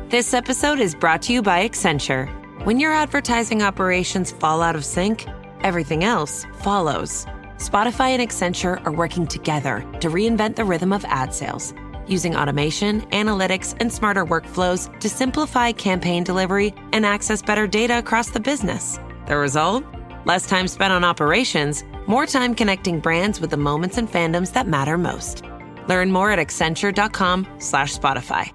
This episode is brought to you by Accenture. When your advertising operations fall out of sync, everything else follows. Spotify and Accenture are working together to reinvent the rhythm of ad sales, using automation, analytics, and smarter workflows to simplify campaign delivery and access better data across the business. The result? Less time spent on operations, more time connecting brands with the moments and fandoms that matter most. Learn more at accenture.com/Spotify.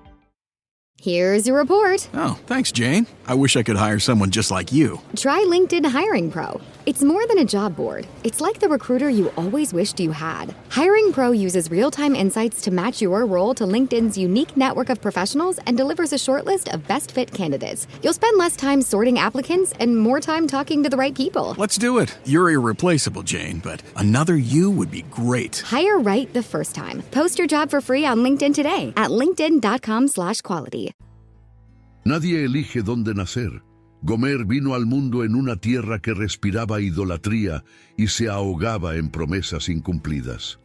Here's your report. Oh, thanks, Jane. I wish I could hire someone just like you. Try LinkedIn Hiring Pro. It's more than a job board. It's like the recruiter you always wished you had. Hiring Pro uses real-time insights to match your role to LinkedIn's unique network of professionals and delivers a short list of best fit candidates. You'll spend less time sorting applicants and more time talking to the right people. Let's do it. You're irreplaceable, Jane, but another you would be great. Hire right the first time. Post your job for free on LinkedIn today at linkedin.com/quality. Nadie elige dónde nacer. Gomer vino al mundo en una tierra que respiraba idolatría y se ahogaba en promesas incumplidas.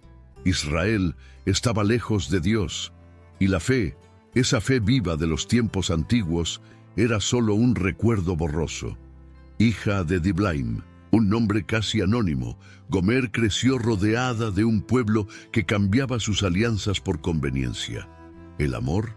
Israel estaba lejos de Dios, y la fe, esa fe viva de los tiempos antiguos, era solo un recuerdo borroso. Hija de Diblaim, un nombre casi anónimo, Gomer creció rodeada de un pueblo que cambiaba sus alianzas por conveniencia. El amor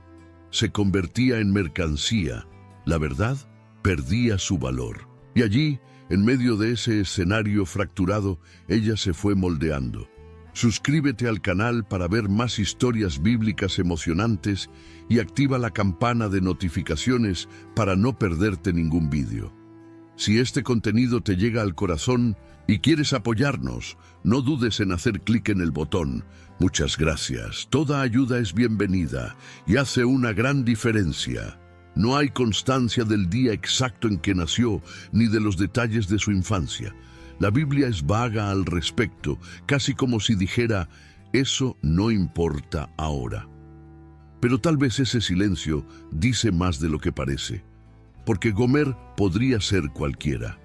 se convertía en mercancía, la verdad perdía su valor. Y allí, en medio de ese escenario fracturado, ella se fue moldeando. Suscríbete al canal para ver más historias bíblicas emocionantes y activa la campana de notificaciones para no perderte ningún vídeo. Si este contenido te llega al corazón y quieres apoyarnos, no dudes en hacer clic en el botón. Muchas gracias. Toda ayuda es bienvenida y hace una gran diferencia. No hay constancia del día exacto en que nació ni de los detalles de su infancia. La Biblia es vaga al respecto, casi como si dijera, eso no importa ahora. Pero tal vez ese silencio dice más de lo que parece, porque Gomer podría ser cualquiera.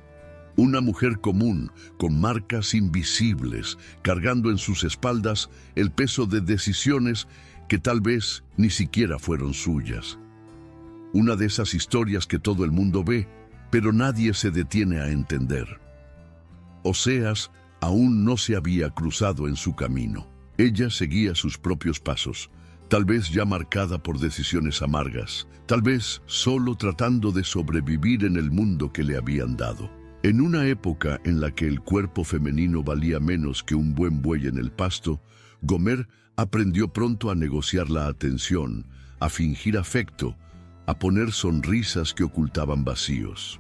Una mujer común, con marcas invisibles, cargando en sus espaldas el peso de decisiones que tal vez ni siquiera fueron suyas. Una de esas historias que todo el mundo ve, pero nadie se detiene a entender. Oseas aún no se había cruzado en su camino. Ella seguía sus propios pasos, tal vez ya marcada por decisiones amargas, tal vez solo tratando de sobrevivir en el mundo que le habían dado. En una época en la que el cuerpo femenino valía menos que un buen buey en el pasto, Gomer aprendió pronto a negociar la atención, a fingir afecto, a poner sonrisas que ocultaban vacíos.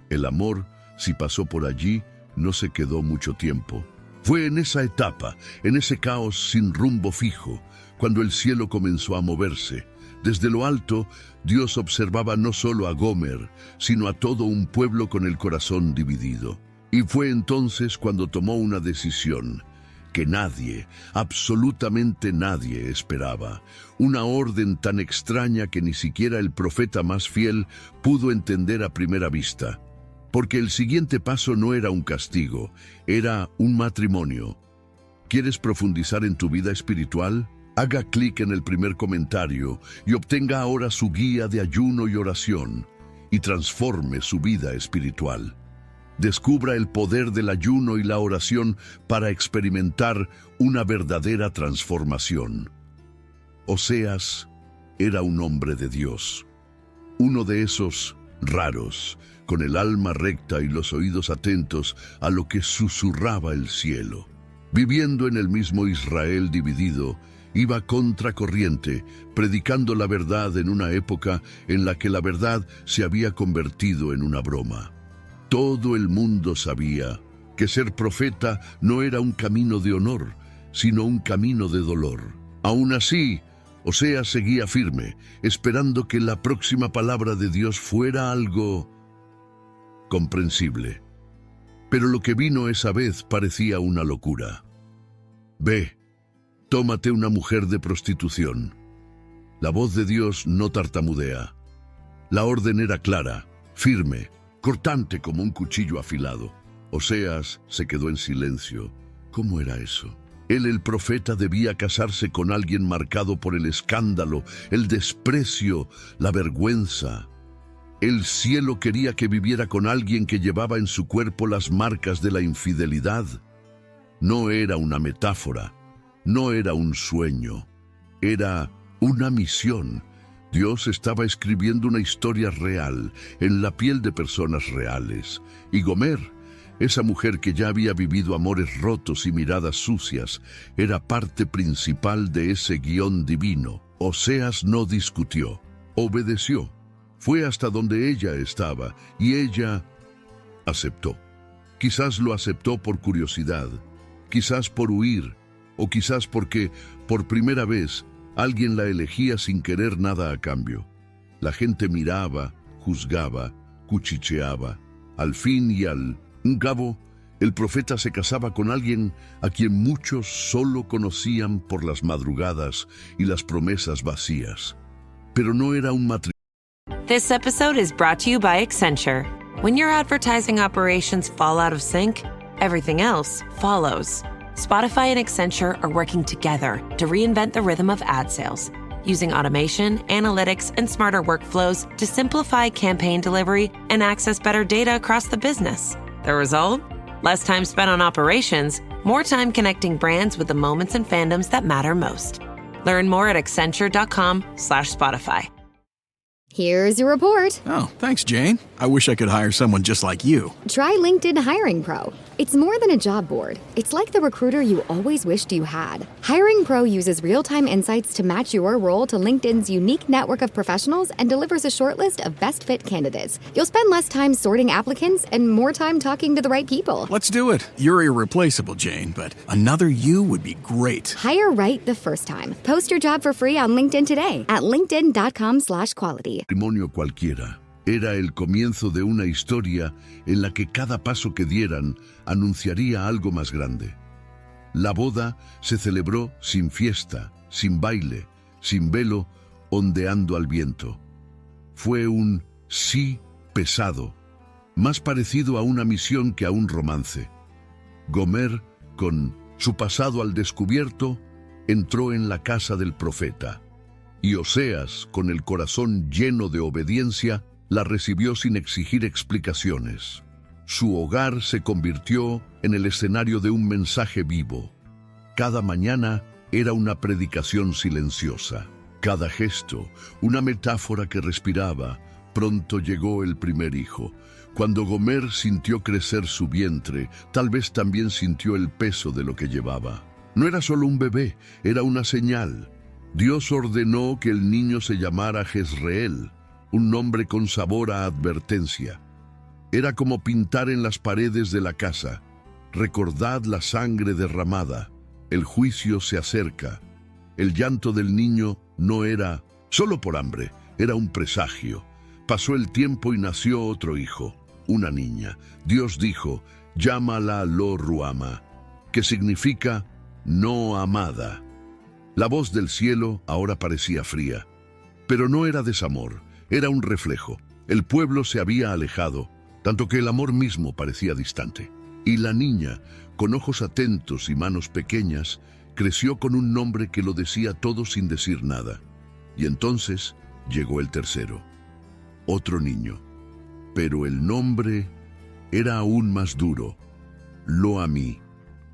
El amor, si pasó por allí, no se quedó mucho tiempo. Fue en esa etapa, en ese caos sin rumbo fijo, cuando el cielo comenzó a moverse. Desde lo alto, Dios observaba no solo a Gomer, sino a todo un pueblo con el corazón dividido. Y fue entonces cuando tomó una decisión que nadie, absolutamente nadie esperaba. Una orden tan extraña que ni siquiera el profeta más fiel pudo entender a primera vista. Porque el siguiente paso no era un castigo, era un matrimonio. ¿Quieres profundizar en tu vida espiritual? Haga clic en el primer comentario y obtenga ahora su guía de ayuno y oración y transforme su vida espiritual. Descubra el poder del ayuno y la oración para experimentar una verdadera transformación. Oseas era un hombre de Dios, uno de esos raros, con el alma recta y los oídos atentos a lo que susurraba el cielo. Viviendo en el mismo Israel dividido, iba contracorriente, predicando la verdad en una época en la que la verdad se había convertido en una broma. Todo el mundo sabía que ser profeta no era un camino de honor, sino un camino de dolor. Aún así, Oseas seguía firme, esperando que la próxima palabra de Dios fuera algo comprensible. Pero lo que vino esa vez parecía una locura. Ve, tómate una mujer de prostitución. La voz de Dios no tartamudea. La orden era clara, firme, cortante como un cuchillo afilado. Oseas se quedó en silencio. ¿Cómo era eso? Él, el profeta, debía casarse con alguien marcado por el escándalo, el desprecio, la vergüenza. El cielo quería que viviera con alguien que llevaba en su cuerpo las marcas de la infidelidad. No era una metáfora, no era un sueño, era una misión. Dios estaba escribiendo una historia real, en la piel de personas reales. Y Gomer, esa mujer que ya había vivido amores rotos y miradas sucias, era parte principal de ese guión divino. Oseas no discutió, obedeció. Fue hasta donde ella estaba y ella aceptó. Quizás lo aceptó por curiosidad, quizás por huir, o quizás porque, por primera vez, alguien la elegía sin querer nada a cambio. La gente miraba, juzgaba, cuchicheaba. Al fin y al cabo, el profeta se casaba con alguien a quien muchos solo conocían por las madrugadas y las promesas vacías. Pero no era un matrimonio. This episode is brought to you by Accenture. When your advertising operations fall out of sync, everything else follows. Spotify and Accenture are working together to reinvent the rhythm of ad sales, using automation, analytics, and smarter workflows to simplify campaign delivery and access better data across the business. The result? Less time spent on operations, more time connecting brands with the moments and fandoms that matter most. Learn more at accenture.com/Spotify. Here's your report. Oh, thanks, Jane. I wish I could hire someone just like you. Try LinkedIn Hiring Pro. It's more than a job board. It's like the recruiter you always wished you had. Hiring Pro uses real-time insights to match your role to LinkedIn's unique network of professionals and delivers a short list of best fit candidates. You'll spend less time sorting applicants and more time talking to the right people. Let's do it. You're irreplaceable, Jane, but another you would be great. Hire right the first time. Post your job for free on LinkedIn today at linkedin.com/quality. Matrimonio cualquiera. Era el comienzo de una historia en la que cada paso que dieran anunciaría algo más grande. La boda se celebró sin fiesta, sin baile, sin velo, ondeando al viento. Fue un sí pesado, más parecido a una misión que a un romance. Gomer, con su pasado al descubierto, entró en la casa del profeta. Y Oseas, con el corazón lleno de obediencia, la recibió sin exigir explicaciones. Su hogar se convirtió en el escenario de un mensaje vivo. Cada mañana era una predicación silenciosa. Cada gesto, una metáfora que respiraba. Pronto llegó el primer hijo. Cuando Gomer sintió crecer su vientre, tal vez también sintió el peso de lo que llevaba. No era solo un bebé, era una señal. Dios ordenó que el niño se llamara Jezreel, un nombre con sabor a advertencia. Era como pintar en las paredes de la casa: recordad la sangre derramada, el juicio se acerca. El llanto del niño no era solo por hambre, era un presagio. Pasó el tiempo y nació otro hijo, una niña. Dios dijo: llámala Lo Ruama, que significa no amada. La voz del cielo ahora parecía fría, pero no era desamor, era un reflejo. El pueblo se había alejado, tanto que el amor mismo parecía distante. Y la niña, con ojos atentos y manos pequeñas, creció con un nombre que lo decía todo sin decir nada. Y entonces llegó el tercero, otro niño. Pero el nombre era aún más duro: Lo Amí,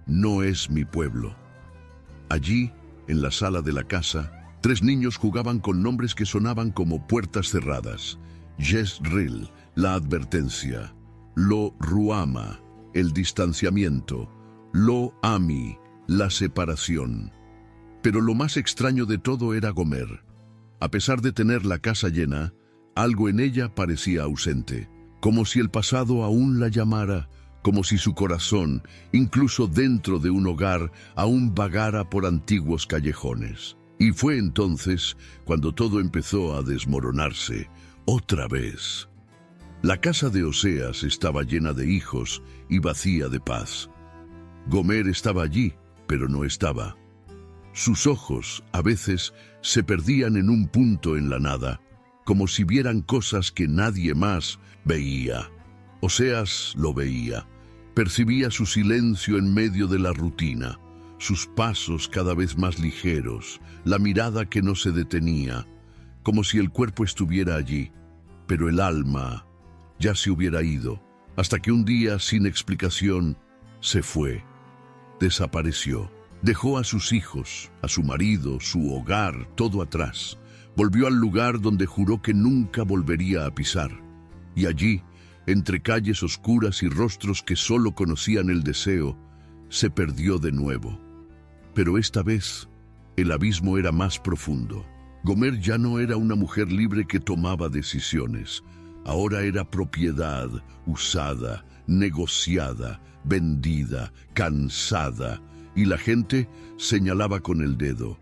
no es mi pueblo. Allí, en la sala de la casa, 3 niños jugaban con nombres que sonaban como puertas cerradas. Jezreel, la advertencia; Lo Ruama, el distanciamiento; Lo Amí, la separación. Pero lo más extraño de todo era Gomer. A pesar de tener la casa llena, algo en ella parecía ausente, como si el pasado aún la llamara, como si su corazón, incluso dentro de un hogar, aún vagara por antiguos callejones. Y fue entonces cuando todo empezó a desmoronarse, otra vez. La casa de Oseas estaba llena de hijos y vacía de paz. Gomer estaba allí, pero no estaba. Sus ojos, a veces, se perdían en un punto en la nada, como si vieran cosas que nadie más veía. Oseas lo veía, percibía su silencio en medio de la rutina, sus pasos cada vez más ligeros, la mirada que no se detenía, como si el cuerpo estuviera allí, pero el alma ya se hubiera ido, hasta que un día, sin explicación, se fue, desapareció. Dejó a sus hijos, a su marido, su hogar, todo atrás. Volvió al lugar donde juró que nunca volvería a pisar. Y allí, entre calles oscuras y rostros que solo conocían el deseo, se perdió de nuevo. Pero esta vez, el abismo era más profundo. Gomer ya no era una mujer libre que tomaba decisiones. Ahora era propiedad, usada, negociada, vendida, cansada, y la gente señalaba con el dedo.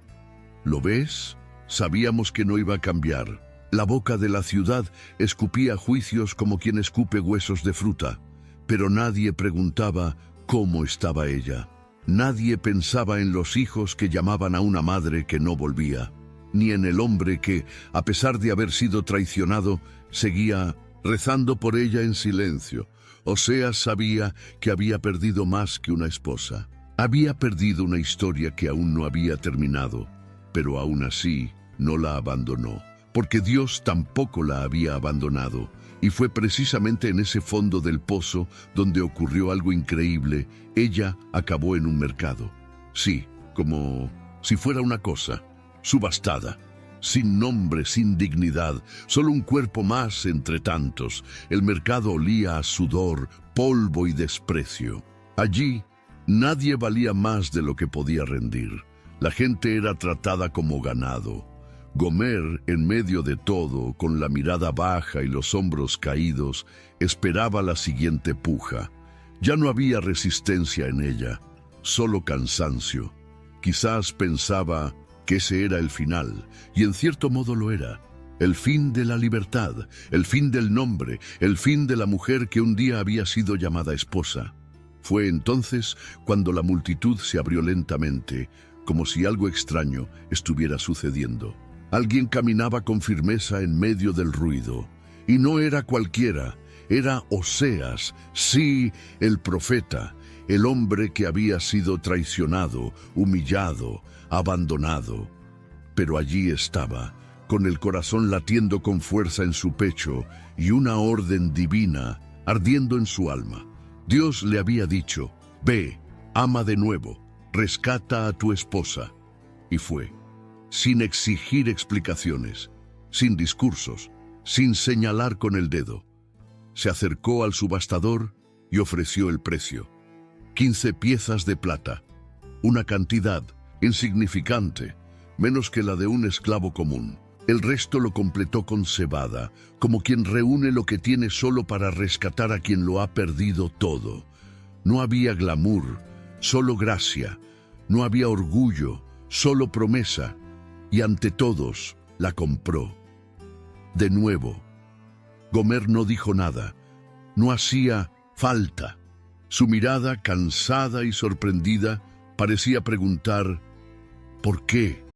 ¿Lo ves? Sabíamos que no iba a cambiar. La boca de la ciudad escupía juicios como quien escupe huesos de fruta, pero nadie preguntaba cómo estaba ella. Nadie pensaba en los hijos que llamaban a una madre que no volvía, ni en el hombre que, a pesar de haber sido traicionado, seguía rezando por ella en silencio. Oseas sabía que había perdido más que una esposa. Había perdido una historia que aún no había terminado, pero aún así no la abandonó, porque Dios tampoco la había abandonado. Y fue precisamente en ese fondo del pozo donde ocurrió algo increíble. Ella acabó en un mercado. Sí, como si fuera una cosa, subastada, sin nombre, sin dignidad, solo un cuerpo más entre tantos. El mercado olía a sudor, polvo y desprecio. Allí, nadie valía más de lo que podía rendir. La gente era tratada como ganado. Gomer, en medio de todo, con la mirada baja y los hombros caídos, esperaba la siguiente puja. Ya no había resistencia en ella, solo cansancio. Quizás pensaba que ese era el final, y en cierto modo lo era. El fin de la libertad, el fin del nombre, el fin de la mujer que un día había sido llamada esposa. Fue entonces cuando la multitud se abrió lentamente, como si algo extraño estuviera sucediendo. Alguien caminaba con firmeza en medio del ruido, y no era cualquiera, era Oseas, sí, el profeta, el hombre que había sido traicionado, humillado, abandonado. Pero allí estaba, con el corazón latiendo con fuerza en su pecho y una orden divina ardiendo en su alma. Dios le había dicho: ve, ama de nuevo, rescata a tu esposa. Y fue, sin exigir explicaciones, sin discursos, sin señalar con el dedo. Se acercó al subastador y ofreció el precio: 15 piezas de plata, una cantidad insignificante, menos que la de un esclavo común. El resto lo completó con cebada, como quien reúne lo que tiene solo para rescatar a quien lo ha perdido todo. No había glamour, solo gracia. No había orgullo, solo promesa. Y ante todos, la compró. De nuevo, Gomer no dijo nada. No hacía falta. Su mirada, cansada y sorprendida, parecía preguntar: ¿por qué?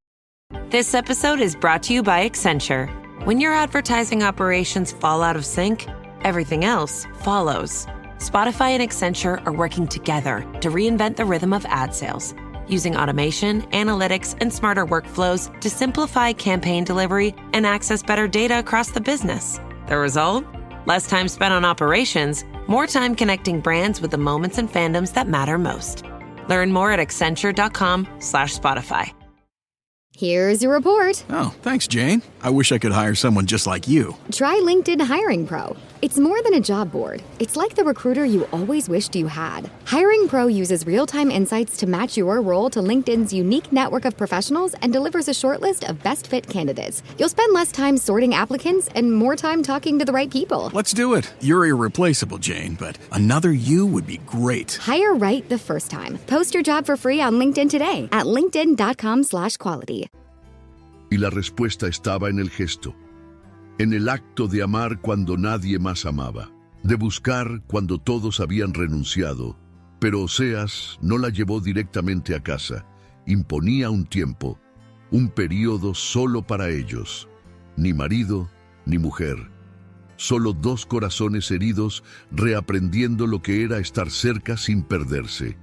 This episode is brought to you by Accenture. When your advertising operations fall out of sync, everything else follows. Spotify and Accenture are working together to reinvent the rhythm of ad sales, using automation, analytics, and smarter workflows to simplify campaign delivery and access better data across the business. The result? Less time spent on operations, more time connecting brands with the moments and fandoms that matter most. Learn more at accenture.com/Spotify. Here's your report. Oh, thanks, Jane. I wish I could hire someone just like you. Try LinkedIn Hiring Pro. It's more than a job board. It's like the recruiter you always wished you had. Hiring Pro uses real-time insights to match your role to LinkedIn's unique network of professionals and delivers a shortlist of best fit candidates. You'll spend less time sorting applicants and more time talking to the right people. Let's do it. You're irreplaceable, Jane, but another you would be great. Hire right the first time. Post your job for free on LinkedIn today at linkedin.com/quality. Y la respuesta estaba en el gesto, en el acto de amar cuando nadie más amaba, de buscar cuando todos habían renunciado. Pero Oseas no la llevó directamente a casa. Imponía un tiempo, un período solo para ellos. Ni marido, ni mujer. Solo dos corazones heridos reaprendiendo lo que era estar cerca sin perderse.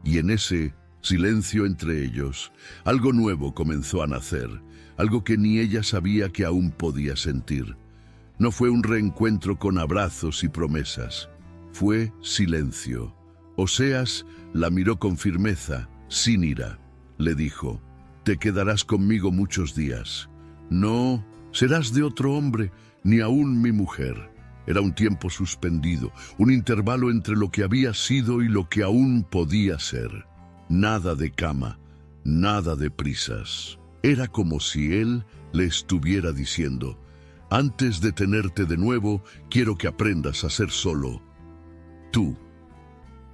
Y en ese Silencio entre ellos. Algo nuevo comenzó a nacer, algo que ni ella sabía que aún podía sentir. No fue un reencuentro con abrazos y promesas. Fue silencio. Oseas la miró con firmeza, sin ira. Le dijo: «Te quedarás conmigo muchos días. No serás de otro hombre, ni aún mi mujer». Era un tiempo suspendido, un intervalo entre lo que había sido y lo que aún podía ser. Nada de cama, nada de prisas. Era como si él le estuviera diciendo: «Antes de tenerte de nuevo, quiero que aprendas a ser solo tú».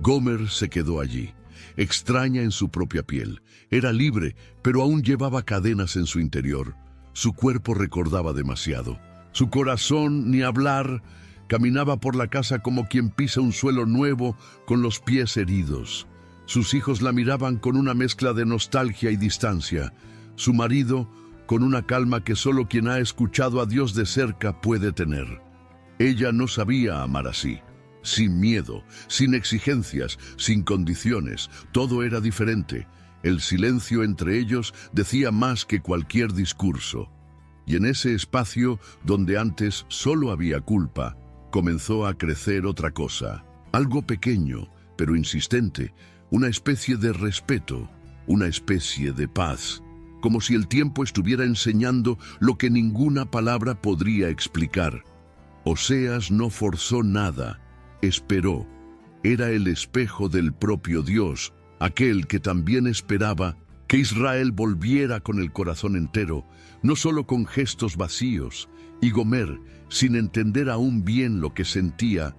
Gomer se quedó allí, extraña en su propia piel. Era libre, pero aún llevaba cadenas en su interior. Su cuerpo recordaba demasiado. Su corazón, ni hablar, caminaba por la casa como quien pisa un suelo nuevo con los pies heridos. Sus hijos la miraban con una mezcla de nostalgia y distancia. Su marido, con una calma que solo quien ha escuchado a Dios de cerca puede tener. Ella no sabía amar así. Sin miedo, sin exigencias, sin condiciones. Todo era diferente. El silencio entre ellos decía más que cualquier discurso. Y en ese espacio, donde antes solo había culpa, comenzó a crecer otra cosa. Algo pequeño, pero insistente. Una especie de respeto, una especie de paz. Como si el tiempo estuviera enseñando lo que ninguna palabra podría explicar. Oseas no forzó nada. Esperó. Era el espejo del propio Dios, aquel que también esperaba que Israel volviera con el corazón entero, no solo con gestos vacíos. Y Gomer, sin entender aún bien lo que sentía,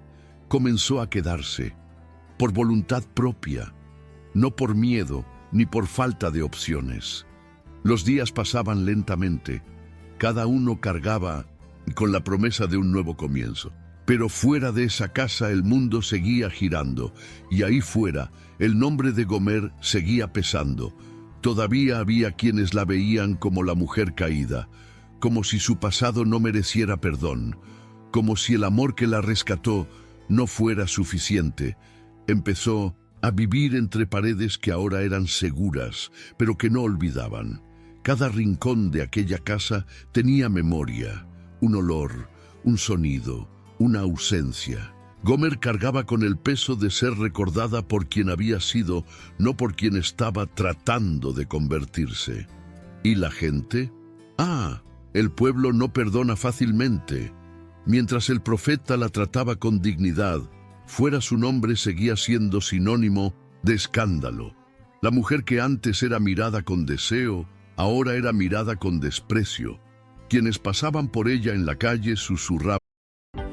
comenzó a quedarse, por voluntad propia, no por miedo ni por falta de opciones. Los días pasaban lentamente, cada uno cargaba con la promesa de un nuevo comienzo. Pero fuera de esa casa el mundo seguía girando, y ahí fuera el nombre de Gomer seguía pesando. Todavía había quienes la veían como la mujer caída, como si su pasado no mereciera perdón, como si el amor que la rescató no fuera suficiente. Empezó a vivir entre paredes que ahora eran seguras, pero que no olvidaban. Cada rincón de aquella casa tenía memoria, un olor, un sonido, una ausencia. Gomer cargaba con el peso de ser recordada por quien había sido, no por quien estaba tratando de convertirse. ¿Y la gente? El pueblo no perdona fácilmente. Mientras el profeta la trataba con dignidad, fuera su nombre seguía siendo sinónimo de escándalo. La mujer que antes era mirada con deseo, ahora era mirada con desprecio. Quienes pasaban por ella en la calle susurraban.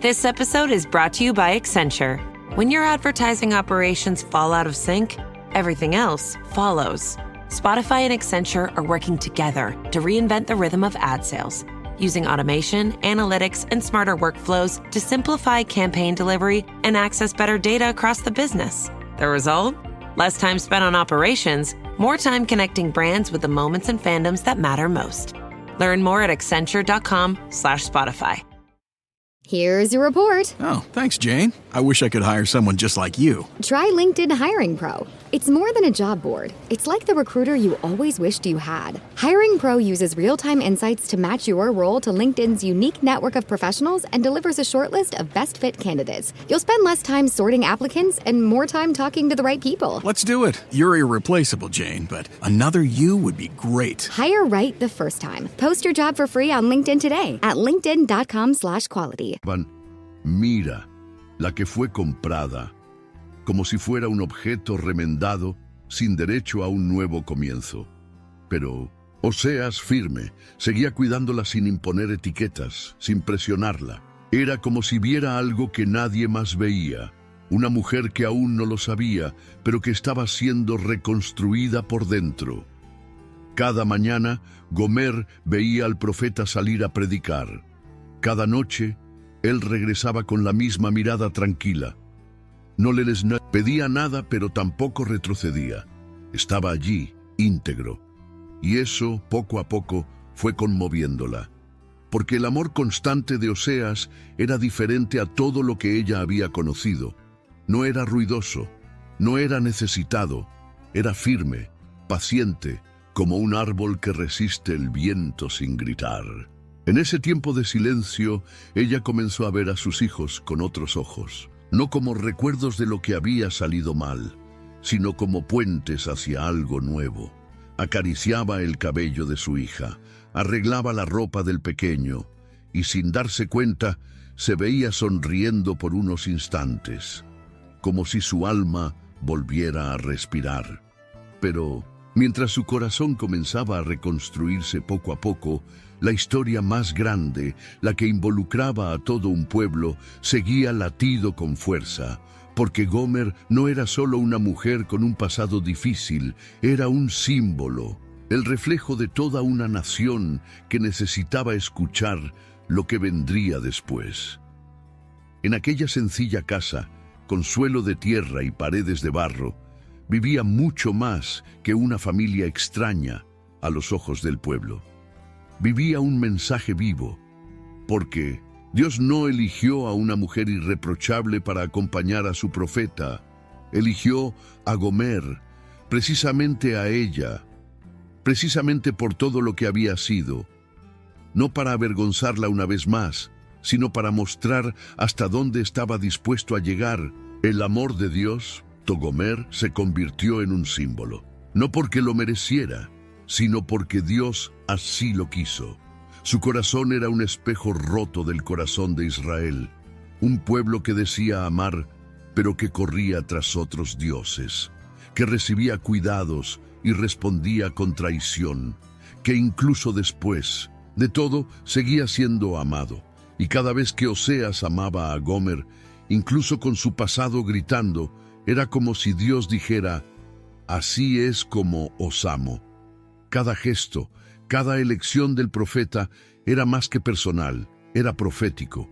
This episode is brought to you by Accenture. When your advertising operations fall out of sync, everything else follows. Spotify and Accenture are working together to reinvent the rhythm of ad sales, using automation, analytics, and smarter workflows to simplify campaign delivery and access better data across the business. The result? Less time spent on operations, more time connecting brands with the moments and fandoms that matter most. Learn more at accenture.com/Spotify. Here's your report. Oh, thanks, Jane. I wish I could hire someone just like you. Try LinkedIn Hiring Pro. It's more than a job board. It's like the recruiter you always wished you had. Hiring Pro uses real-time insights to match your role to LinkedIn's unique network of professionals and delivers a shortlist of best fit candidates. You'll spend less time sorting applicants and more time talking to the right people. Let's do it. You're irreplaceable, Jane, but another you would be great. Hire right the first time. Post your job for free on LinkedIn today at linkedin.com/quality. Mira, la que fue comprada, como si fuera un objeto remendado sin derecho a un nuevo comienzo. Pero Oseas, firme, seguía cuidándola sin imponer etiquetas, sin presionarla. Era como si viera algo que nadie más veía, una mujer que aún no lo sabía, pero que estaba siendo reconstruida por dentro. Cada mañana, Gomer veía al profeta salir a predicar. Cada noche, él regresaba con la misma mirada tranquila. No le pedía nada, pero tampoco retrocedía. Estaba allí, íntegro. Y eso, poco a poco, fue conmoviéndola. Porque el amor constante de Oseas era diferente a todo lo que ella había conocido. No era ruidoso, no era necesitado, era firme, paciente, como un árbol que resiste el viento sin gritar. En ese tiempo de silencio, ella comenzó a ver a sus hijos con otros ojos, no como recuerdos de lo que había salido mal, sino como puentes hacia algo nuevo. Acariciaba el cabello de su hija, arreglaba la ropa del pequeño, y sin darse cuenta, se veía sonriendo por unos instantes, como si su alma volviera a respirar. Pero, mientras su corazón comenzaba a reconstruirse poco a poco, la historia más grande, la que involucraba a todo un pueblo, seguía latido con fuerza, porque Gomer no era solo una mujer con un pasado difícil, era un símbolo, el reflejo de toda una nación que necesitaba escuchar lo que vendría después. En aquella sencilla casa, con suelo de tierra y paredes de barro, vivía mucho más que una familia extraña a los ojos del pueblo. Vivía un mensaje vivo, porque Dios no eligió a una mujer irreprochable para acompañar a su profeta. Eligió a Gomer, precisamente a ella, precisamente por todo lo que había sido, no para avergonzarla una vez más, sino para mostrar hasta dónde estaba dispuesto a llegar. El amor de Dios, Gomer, se convirtió en un símbolo, no porque lo mereciera, sino porque Dios así lo quiso. Su corazón era un espejo roto del corazón de Israel, un pueblo que decía amar, pero que corría tras otros dioses, que recibía cuidados y respondía con traición, que incluso después de todo seguía siendo amado. Y cada vez que Oseas amaba a Gomer, incluso con su pasado gritando, era como si Dios dijera: así es como os amo. Cada gesto, cada elección del profeta era más que personal, era profético.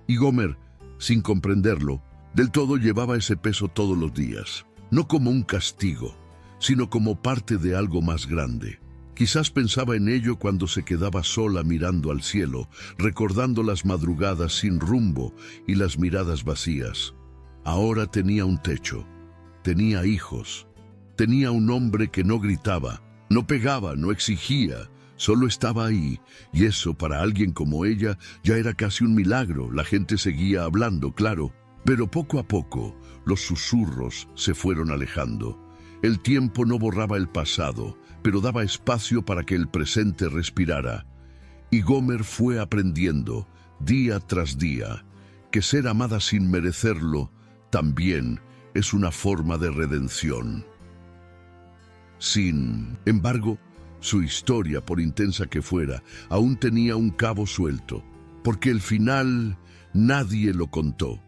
Y Gomer, sin comprenderlo, del todo llevaba ese peso todos los días, no como un castigo, sino como parte de algo más grande. Quizás pensaba en ello cuando se quedaba sola mirando al cielo, recordando las madrugadas sin rumbo y las miradas vacías. Ahora tenía un techo, tenía hijos, tenía un hombre que no gritaba, no pegaba, no exigía, solo estaba ahí, y eso para alguien como ella ya era casi un milagro. La gente seguía hablando, claro, pero poco a poco los susurros se fueron alejando. El tiempo no borraba el pasado, pero daba espacio para que el presente respirara. Y Gomer fue aprendiendo, día tras día, que ser amada sin merecerlo también es una forma de redención. Sin embargo, su historia, por intensa que fuera, aún tenía un cabo suelto, porque el final nadie lo contó.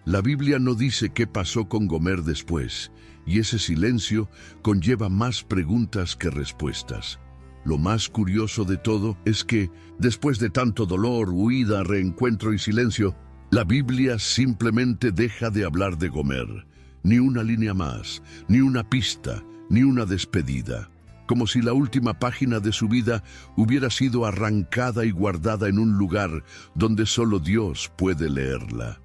La Biblia no dice qué pasó con Gomer después, y ese silencio conlleva más preguntas que respuestas. Lo más curioso de todo es que, después de tanto dolor, huida, reencuentro y silencio, la Biblia simplemente deja de hablar de Gomer. Ni una línea más, ni una pista, ni una despedida. Como si la última página de su vida hubiera sido arrancada y guardada en un lugar donde solo Dios puede leerla.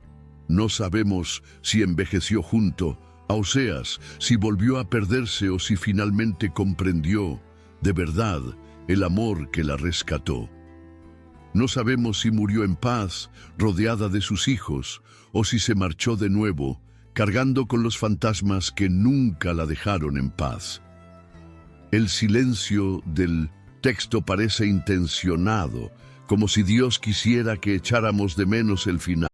No sabemos si envejeció junto a Oseas, si volvió a perderse o si finalmente comprendió, de verdad, el amor que la rescató. No sabemos si murió en paz, rodeada de sus hijos, o si se marchó de nuevo, cargando con los fantasmas que nunca la dejaron en paz. El silencio del texto parece intencionado, como si Dios quisiera que echáramos de menos el final.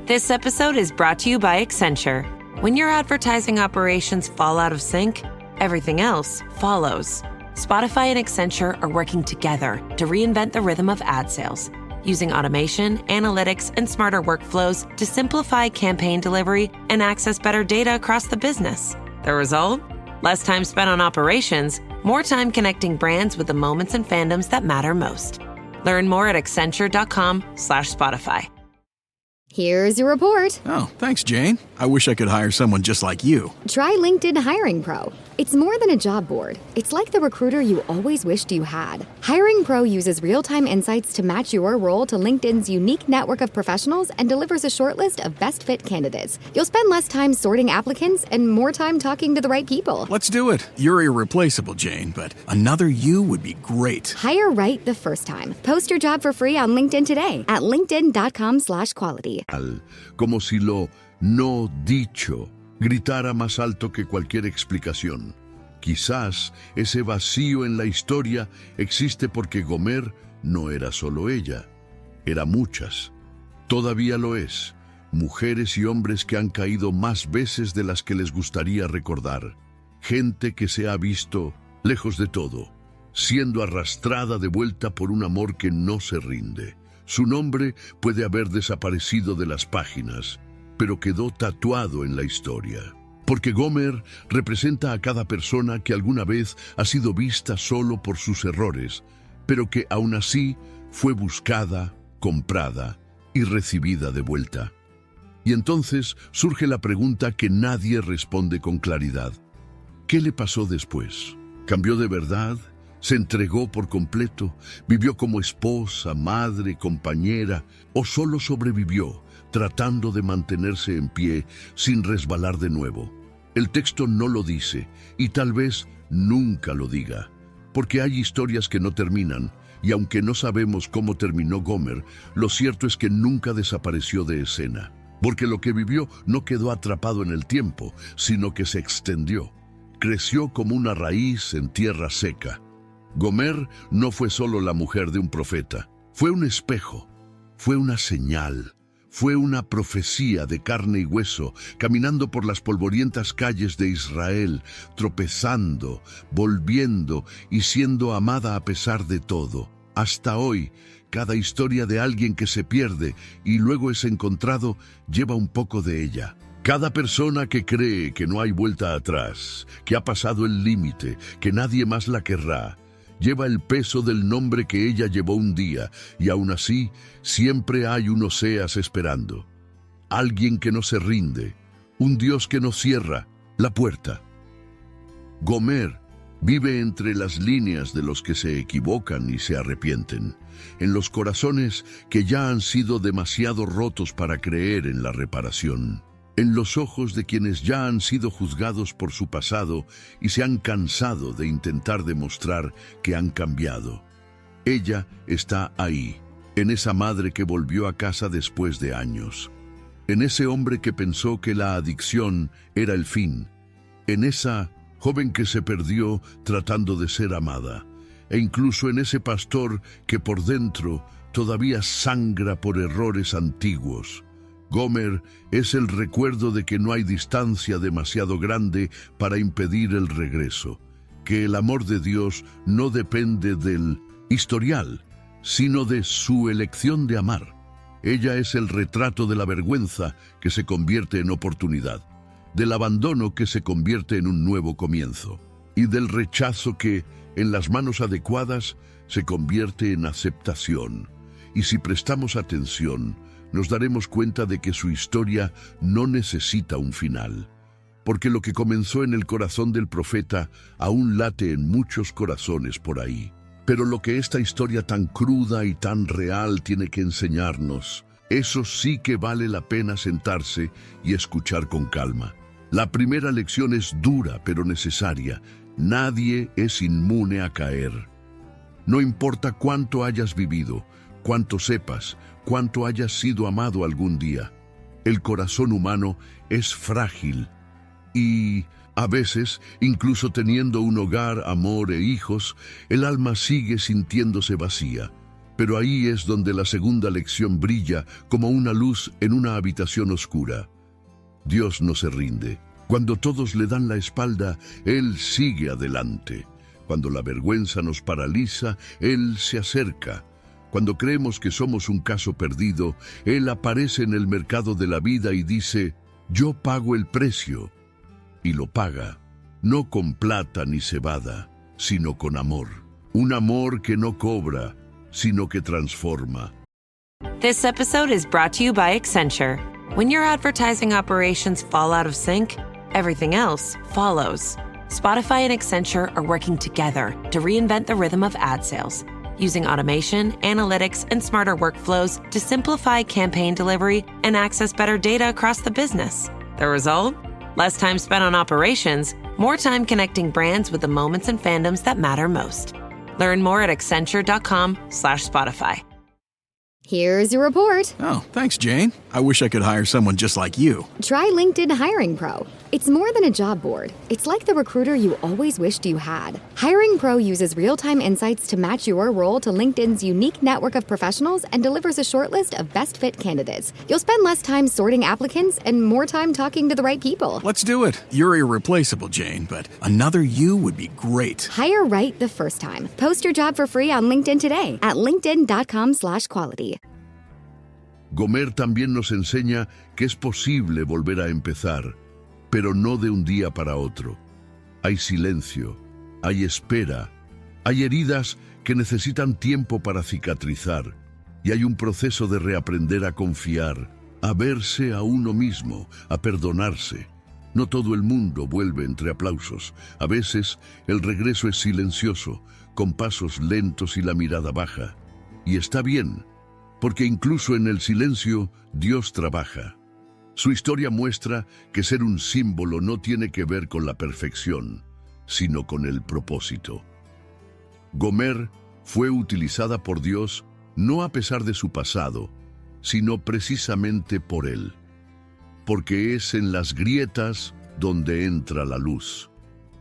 This episode is brought to you by Accenture. When your advertising operations fall out of sync, everything else follows. Spotify and Accenture are working together to reinvent the rhythm of ad sales, using automation, analytics, and smarter workflows to simplify campaign delivery and access better data across the business. The result? Less time spent on operations, more time connecting brands with the moments and fandoms that matter most. Learn more at Accenture.com/Spotify. Here's your report. Oh, thanks, Jane. I wish I could hire someone just like you. Try LinkedIn Hiring Pro. It's more than a job board. It's like the recruiter you always wished you had. Hiring Pro uses real-time insights to match your role to LinkedIn's unique network of professionals and delivers a shortlist of best fit candidates. You'll spend less time sorting applicants and more time talking to the right people. Let's do it. You're irreplaceable, Jane, but another you would be great. Hire right the first time. Post your job for free on LinkedIn today at linkedin.com/quality. Como si lo no dicho gritara más alto que cualquier explicación. Quizás ese vacío en la historia existe porque Gomer no era solo ella, era muchas. Todavía lo es, mujeres y hombres que han caído más veces de las que les gustaría recordar. Gente que se ha visto lejos de todo, siendo arrastrada de vuelta por un amor que no se rinde. Su nombre puede haber desaparecido de las páginas, pero quedó tatuado en la historia. Porque Gomer representa a cada persona que alguna vez ha sido vista solo por sus errores, pero que aún así fue buscada, comprada y recibida de vuelta. Y entonces surge la pregunta que nadie responde con claridad. ¿Qué le pasó después? ¿Cambió de verdad? ¿Se entregó por completo? ¿Vivió como esposa, madre, compañera? ¿O solo sobrevivió, tratando de mantenerse en pie sin resbalar de nuevo? El texto no lo dice, y tal vez nunca lo diga, porque hay historias que no terminan, y aunque no sabemos cómo terminó Gomer, lo cierto es que nunca desapareció de escena, porque lo que vivió no quedó atrapado en el tiempo, sino que se extendió. Creció como una raíz en tierra seca. Gomer no fue solo la mujer de un profeta, fue un espejo, fue una señal, fue una profecía de carne y hueso, caminando por las polvorientas calles de Israel, tropezando, volviendo y siendo amada a pesar de todo. Hasta hoy, cada historia de alguien que se pierde y luego es encontrado lleva un poco de ella. Cada persona que cree que no hay vuelta atrás, que ha pasado el límite, que nadie más la querrá, lleva el peso del nombre que ella llevó un día, y aún así siempre hay un Oseas esperando. Alguien que no se rinde, un Dios que no cierra la puerta. Gomer vive entre las líneas de los que se equivocan y se arrepienten, en los corazones que ya han sido demasiado rotos para creer en la reparación, en los ojos de quienes ya han sido juzgados por su pasado y se han cansado de intentar demostrar que han cambiado. Ella está ahí, en esa madre que volvió a casa después de años, en ese hombre que pensó que la adicción era el fin, en esa joven que se perdió tratando de ser amada, e incluso en ese pastor que por dentro todavía sangra por errores antiguos. Gomer es el recuerdo de que no hay distancia demasiado grande para impedir el regreso, que el amor de Dios no depende del historial, sino de su elección de amar. Ella es el retrato de la vergüenza que se convierte en oportunidad, del abandono que se convierte en un nuevo comienzo, y del rechazo que, en las manos adecuadas, se convierte en aceptación. Y si prestamos atención, nos daremos cuenta de que su historia no necesita un final, porque lo que comenzó en el corazón del profeta aún late en muchos corazones por ahí. Pero lo que esta historia tan cruda y tan real tiene que enseñarnos, eso sí que vale la pena sentarse y escuchar con calma. La primera lección es dura pero necesaria. Nadie es inmune a caer. No importa cuánto hayas vivido, cuánto sepas, cuánto hayas sido amado algún día. El corazón humano es frágil y, a veces, incluso teniendo un hogar, amor e hijos, el alma sigue sintiéndose vacía. Pero ahí es donde la segunda lección brilla como una luz en una habitación oscura. Dios no se rinde. Cuando todos le dan la espalda, Él sigue adelante. Cuando la vergüenza nos paraliza, Él se acerca. Cuando creemos que somos un caso perdido, Él aparece en el mercado de la vida y dice, yo pago el precio. Y lo paga, no con plata ni cebada, sino con amor. Un amor que no cobra, sino que transforma. This episode is brought to you by Accenture. When your advertising operations fall out of sync, everything else follows. Spotify and Accenture are working together to reinvent the rhythm of ad sales, using automation, analytics, and smarter workflows to simplify campaign delivery and access better data across the business. The result? Less time spent on operations, more time connecting brands with the moments and fandoms that matter most. Learn more at accenture.com/Spotify. Here's your report. Oh, thanks, Jane. I wish I could hire someone just like you. Try LinkedIn Hiring Pro. It's more than a job board. It's like the recruiter you always wished you had. Hiring Pro uses real-time insights to match your role to LinkedIn's unique network of professionals and delivers a short list of best fit candidates. You'll spend less time sorting applicants and more time talking to the right people. Let's do it. You're irreplaceable, Jane, but another you would be great. Hire right the first time. Post your job for free on LinkedIn today at linkedin.com/quality. Gomer también nos enseña que es posible volver a empezar, pero no de un día para otro. Hay silencio, hay espera, hay heridas que necesitan tiempo para cicatrizar y hay un proceso de reaprender a confiar, a verse a uno mismo, a perdonarse. No todo el mundo vuelve entre aplausos. A veces el regreso es silencioso, con pasos lentos y la mirada baja. Y está bien, porque incluso en el silencio Dios trabaja. Su historia muestra que ser un símbolo no tiene que ver con la perfección, sino con el propósito. Gomer fue utilizada por Dios no a pesar de su pasado, sino precisamente por él. Porque es en las grietas donde entra la luz.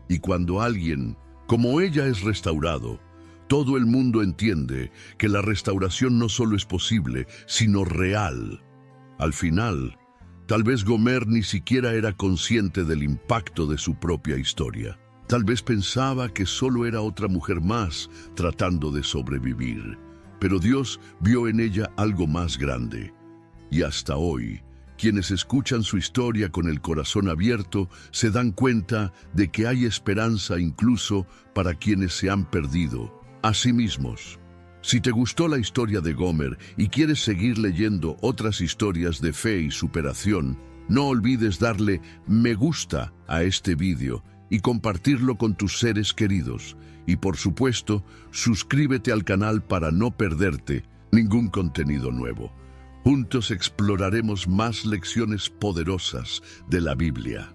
Y cuando alguien, como ella, es restaurado, todo el mundo entiende que la restauración no solo es posible, sino real. Al final, tal vez Gomer ni siquiera era consciente del impacto de su propia historia. Tal vez pensaba que solo era otra mujer más tratando de sobrevivir. Pero Dios vio en ella algo más grande. Y hasta hoy, quienes escuchan su historia con el corazón abierto se dan cuenta de que hay esperanza incluso para quienes se han perdido a sí mismos. Si te gustó la historia de Gomer y quieres seguir leyendo otras historias de fe y superación, no olvides darle me gusta a este vídeo y compartirlo con tus seres queridos. Y por supuesto, suscríbete al canal para no perderte ningún contenido nuevo. Juntos exploraremos más lecciones poderosas de la Biblia.